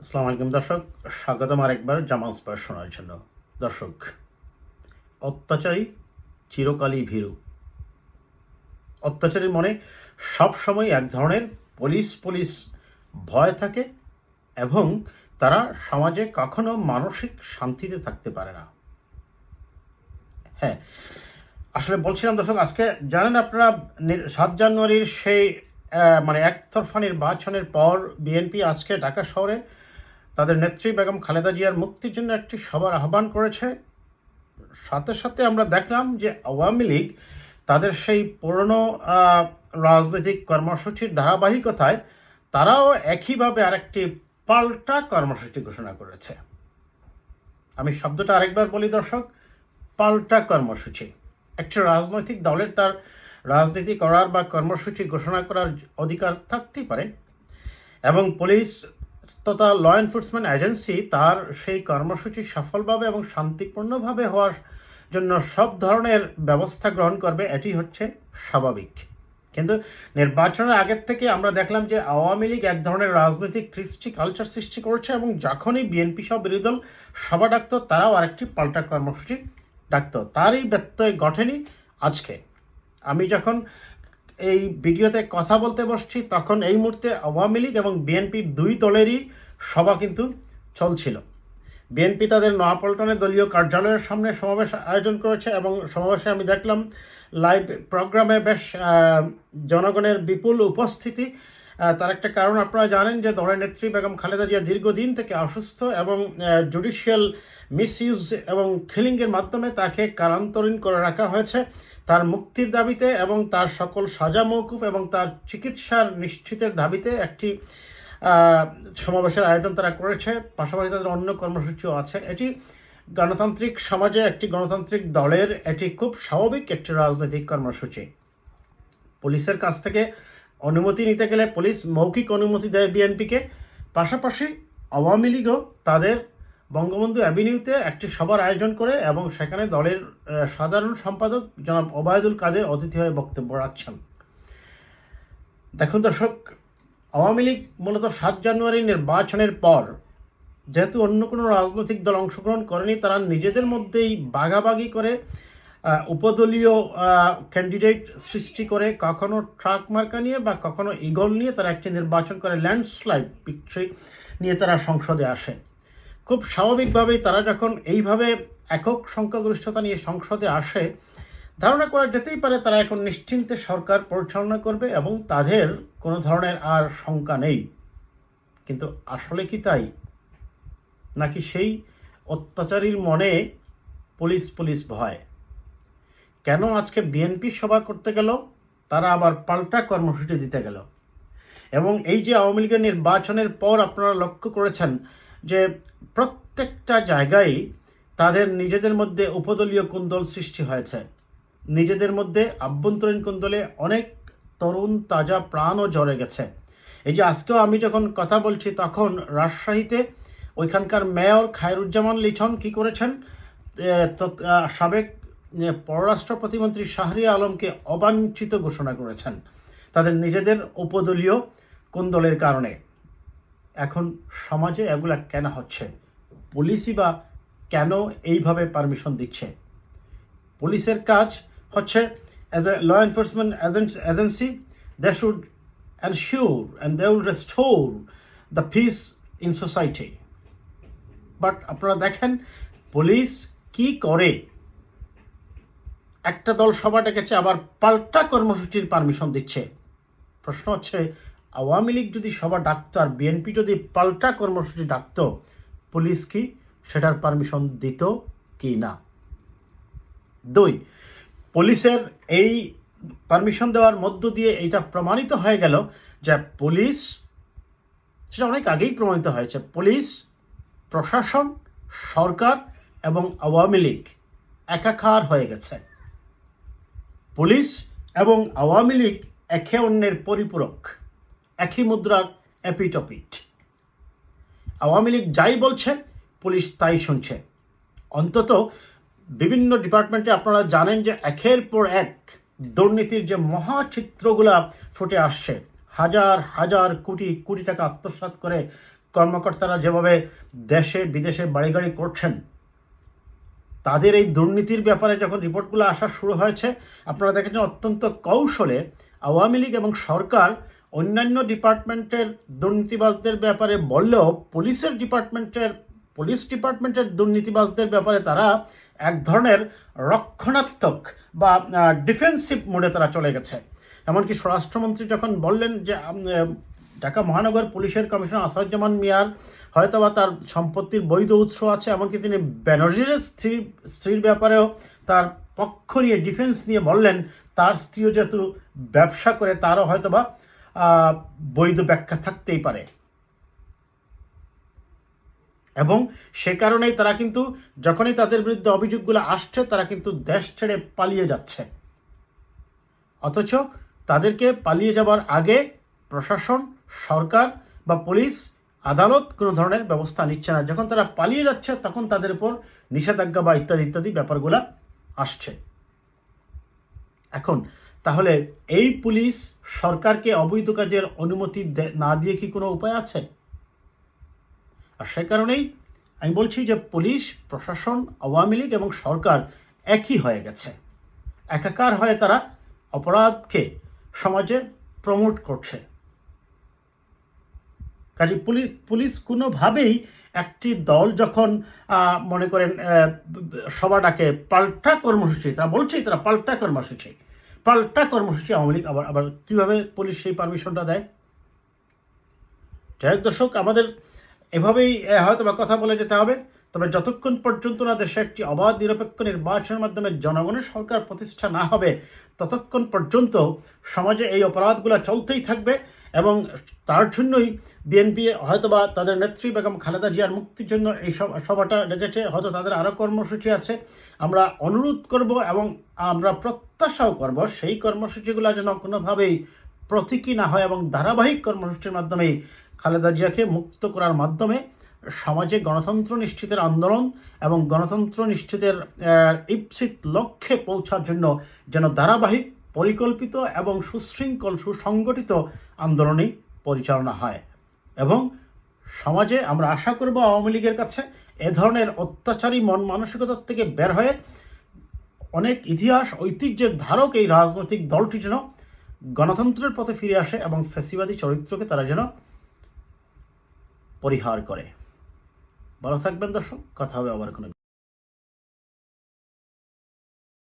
আসসালামু আলাইকুম দর্শক, স্বাগতম আরেকবার জামাল স্পার শোনার জন্য। দর্শক, অত্যাচারী চিরকালই ভীরু। অত্যাচারীর মনে সবসময় এক ধরনের পুলিশ পুলিশ ভয় থাকে এবং তারা সমাজে কখনো মানসিক শান্তিতে থাকতে পারে না। হ্যাঁ, আসলে বলছিলাম দর্শক, আজকে জানেন আপনারা ৭ জানুয়ারির সেই একতরফা নির্বাচনের পর বিএনপি আজকে ঢাকা শহরে তাদের নেত্রী বেগম খালেদা জিয়ার মুক্তির জন্য একটি সভার আহ্বান করেছে। সাথে সাথে আমরা দেখলাম যে আওয়ামী লীগ তাদের সেই পুরনো রাজনৈতিক কর্মসূচির ধারাবাহিকতায় তারাও একইভাবে আরেকটি পাল্টা কর্মসূচি ঘোষণা করেছে। আমি শব্দটা আরেকবার বলি দর্শক, পাল্টা কর্মসূচি। একটি রাজনৈতিক দলের তার রাজনীতি করার বা কর্মসূচি ঘোষণা করার অধিকার থাকতেই পারে, এবং পুলিশ তথা ল এনফোর্সমেন্ট এজেন্সি তার সেই কর্মসূচি সফলভাবে এবং শান্তিপূর্ণভাবে হওয়ার জন্য সব ধরনের ব্যবস্থা গ্রহণ করবে, এটি হচ্ছে স্বাভাবিক। কিন্তু নির্বাচনের আগের থেকে আমরা দেখলাম যে আওয়ামী লীগ এক ধরনের রাজনৈতিক কৃষ্টি কালচার সৃষ্টি করেছে, এবং যখনই বিএনপি সহ বিরোধী দল সভা ডাকত তারাও আরেকটি পাল্টা কর্মসূচি ডাকত। তারই ব্যত্যয় ঘটেনি আজকে। আমি যখন এই ভিডিওতে কথা বলতে বসছি তখন এই মুহূর্তে আওয়ামী লীগ এবং বিএনপি দুই দলেরই সভা কিন্তু চলছিল। বিএনপি তাদের নয়াপল্টনে দলীয় কার্যালয়ের সামনে সমাবেশ আয়োজন করেছে, এবং সমাবেশে আমি দেখলাম লাইভ প্রোগ্রামে বেশ জনগণের বিপুল উপস্থিতি। তার একটা কারণ আপনারা জানেন যে দলের নেত্রী বেগম খালেদা জিয়া দীর্ঘদিন থেকে অসুস্থ, এবং জুডিশিয়াল মিসইউজ এবং কিলিংয়ের মাধ্যমে তাকে কারান্তরীণ করে রাখা হয়েছে। তার মুক্তির দাবিতে এবং তার সকল সাজা মওকুফ এবং তার চিকিৎসার নিশ্চিতের দাবিতে একটি সমাবেশের আয়োজন তারা করেছে। পাশাপাশি তাদের অন্য কর্মসূচিও আছে। এটি গণতান্ত্রিক সমাজে একটি গণতান্ত্রিক দলের এটি খুব স্বাভাবিক একটি রাজনৈতিক কর্মসূচি। পুলিশের কাছ থেকে অনুমতি নিতে গেলে পুলিশ মৌখিক অনুমতি দেয় বিএনপিকে। পাশাপাশি আওয়ামী লীগও তাদের বঙ্গবন্ধু অ্যাভিনিউতে একটি সভার আয়োজন করে, এবং সেখানে দলের সাধারণ সম্পাদক জনাব ওবায়দুল কাদের অতিথি হয়ে বক্তব্য রাখছেন। দেখুন দর্শক, আওয়ামী লীগ মূলত ৭ জানুয়ারি নির্বাচনের পর যেহেতু অন্য কোনো রাজনৈতিক দল অংশগ্রহণ করেনি, তারা নিজেদের মধ্যেই ভাগাভাগি করে উপদলীয় ক্যান্ডিডেট সৃষ্টি করে, কখনো ট্রাক মার্কা নিয়ে বা কখনো ইগল নিয়ে তারা একটি নির্বাচন করে ল্যান্ডস্লাইড ভিক্টরি নিয়ে তারা সংসদে আসে। খুব স্বাভাবিকভাবেই তারা যখন এইভাবে একক সংখ্যাগরিষ্ঠতা নিয়ে সংসদে আসে, ধারণা করা যেতেই পারে তারা এখন নিশ্চিন্তে সরকার পরিচালনা করবে এবং তাদের কোনো ধরনের আর শঙ্কা নেই। কিন্তু আসলে কি তাই? নাকি সেই অত্যাচারীর মনে পুলিশ পুলিশ ভয়? কেন আজকে বিএনপি সভা করতে গেল তারা আবার পাল্টা কর্মসূচি দিতে গেল? এবং এই যে আওয়ামী লীগের নির্বাচনের পর আপনারা লক্ষ্য করেছেন যে প্রত্যেকটা জায়গায় তাদের নিজেদের মধ্যে উপদলীয় কুন্দল সৃষ্টি হয়েছে। নিজেদের মধ্যে আভ্যন্তরীণ কুন্দলে অনেক তরুণ তাজা প্রাণও জ্বরে গেছে। এই যে আজকেও আমি যখন কথা বলছি তখন রাজশাহীতে ওইখানকার মেয়র খায়রুজ্জামান লিঠন কি করেছেন, সাবেক পররাষ্ট্র প্রতিমন্ত্রী শাহরিয়ার আলমকে অবাঞ্ছিত ঘোষণা করেছেন তাদের নিজেদের উপদলীয় কুন্দলের কারণে। এখন সমাজে এগুলা কেন হচ্ছে? পুলিশই বা কেন এইভাবে পারমিশন দিচ্ছে? পুলিশের কাজ হচ্ছে as a law enforcement agency, they should ensure and they will restore the peace in society. But আপনারা দেখেন পুলিশ কি করে। একটা দল সভা ডেকেছে, আবার পাল্টা কর্মসূচির পারমিশন দিচ্ছে। প্রশ্ন হচ্ছে, আওয়ামী লীগ যদি সভা ডাকতো আর বিএনপি যদি পাল্টা কর্মসূচি ডাকতো, পুলিশ কি সেটার পারমিশন দিত কি না? 2, পুলিশের এই পারমিশন দেওয়ার মধ্য দিয়ে এইটা প্রমাণিত হয়ে গেল যে পুলিশ, সেটা অনেক আগেই প্রমাণিত হয়েছে, পুলিশ, প্রশাসন, সরকার এবং আওয়ামী লীগ একাকার হয়ে গেছে। পুলিশ এবং আওয়ামী লীগ একে অন্যের পরিপূরক, একই মুদ্রার এপিটপিট। আওয়ামী লীগ যাই বলছে পুলিশ তাই শুনছে। অন্তত বিভিন্ন ডিপার্টমেন্টে আপনারা জানেন যে একের পর এক দুর্নীতির যে মহাচিত্রগুলা ফুটে আসছে, হাজার হাজার কোটি কোটি টাকা আত্মসাৎ করে কর্মকর্তারা যেভাবে দেশে বিদেশে বাড়ি করছেন, তাদের এই দুর্নীতির ব্যাপারে যখন রিপোর্টগুলো আসা শুরু হয়েছে, আপনারা দেখেছেন অত্যন্ত কৌশলে আওয়ামী লীগ এবং সরকার অন্যান্য ডিপার্টমেন্টের দুর্নীতিবাজদের ব্যাপারে বললেও পুলিশ ডিপার্টমেন্টের দুর্নীতিবাজদের ব্যাপারে তারা এক ধরনের রক্ষণাত্মক বা ডিফেন্সিভ মোডে তারা চলে গেছে। এমনকি স্বরাষ্ট্রমন্ত্রী যখন বললেন যে ঢাকা মহানগর পুলিশের কমিশনার আসাদুজ্জামান মিয়ার হয়তোবা তার সম্পত্তির বৈধ উৎস আছে, এমনকি তিনি ব্যানার্জির স্ত্রীর ব্যাপারেও তার পক্ষ নিয়ে ডিফেন্স নিয়ে বললেন তার স্ত্রীও যেহেতু ব্যবসা করে তারও হয়তোবা বৈধ ব্যাখ্যা থাকতেই পারে, এবং সে কারণেই তারা কিন্তু যখনই তাদের বিরুদ্ধে অভিযোগগুলো আসছে তারা কিন্তু দেশ ছেড়ে পালিয়ে যাচ্ছে। অথচ তাদেরকে পালিয়ে যাবার আগে প্রশাসন, সরকার বা পুলিশ, আদালত কোনো ধরনের ব্যবস্থা নিচ্ছে না। যখন তারা পালিয়ে যাচ্ছে তখন তাদের উপর নিষেধাজ্ঞা বা ইত্যাদি ইত্যাদি ব্যাপারগুলো আসছে। এখন তাহলে এই পুলিশ সরকারকে অবৈধ কাজের অনুমতি না দিয়ে কি কোনো উপায় আছে? আর সে কারণেই আমি বলছি যে পুলিশ, প্রশাসন, আওয়ামী লীগ এবং সরকার একই হয়ে গেছে। একাকার হয়ে তারা অপরাধকে সমাজে প্রমোট করছে। কাজে পুলিশ কোনোভাবেই একটি দল যখন মনে করেন সভা ডাকে পাল্টা কর্মসূচি, তারা বলছে তারা পাল্টা কর্মসূচি আওয়ামী লীগ আবার কিভাবে পুলিশ সেই পারমিশনটা দেয়? যাই হোক দর্শক, আমাদের এভাবেই হয়তো বা কথা বলে যেতে হবে। তবে যতক্ষণ পর্যন্ত না দেশে একটি অবাধ নিরপেক্ষ নির্বাচনের মাধ্যমে জনগণের সরকার প্রতিষ্ঠা না হবে, ততক্ষণ পর্যন্ত সমাজে এই অপরাধগুলো চলতেই থাকবে। এবং তার জন্যই বিএনপি হয়তোবা তাদের নেত্রী বেগম খালেদা জিয়ার মুক্তির জন্য এই সভাটা ডেকেছে। হয়তো তাদের আরও কর্মসূচি আছে। আমরা অনুরোধ করব এবং আমরা প্রত্যাশাও করব সেই কর্মসূচিগুলো যেন কোনোভাবেই প্রতীকী না হয় এবং ধারাবাহিক কর্মসূচির মাধ্যমেই খালেদা জিয়াকে মুক্ত করার মাধ্যমে সমাজে গণতন্ত্র নিশ্চিতের আন্দোলন এবং গণতন্ত্র নিশ্চিতের ইপ্সিত লক্ষ্যে পৌঁছার জন্য যেন ধারাবাহিক, পরিকল্পিত এবং সুশৃঙ্খল, সুসংগঠিত আন্দোলনই পরিচালনা হয়। এবং সমাজে আমরা আশা করব আওয়ামী লীগের কাছে এ ধরনের অত্যাচারী মন মানসিকতার থেকে বের হয়ে অনেক ইতিহাস, ঐতিহ্যের ধারক এই রাজনৈতিক দলটি যেন গণতন্ত্রের পথে ফিরে আসে এবং ফ্যাসিবাদী চরিত্রকে তারা যেন পরিহার করে। ভালো থাকবেন দর্শক, কথা হবে আবার কোনো